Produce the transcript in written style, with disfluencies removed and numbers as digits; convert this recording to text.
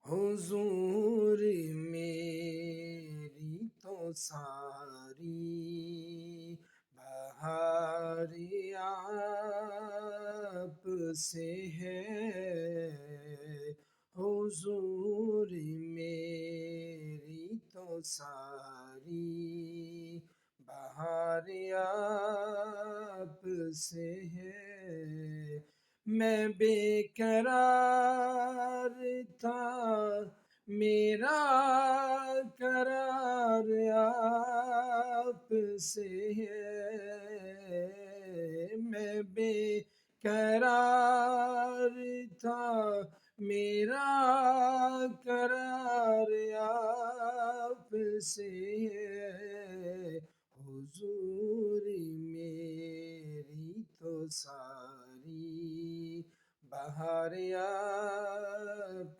حضور میری تو ساری بہار آپ سے ہے، حضور میری تو ساری بہار آپ سے ہے۔ میں بے قرار تھا، میرا قرار آپ سے ہے۔ میں بے قرار تھا، میرا قرار آپ سے ہے، حضور میری تو ساری بہار آپ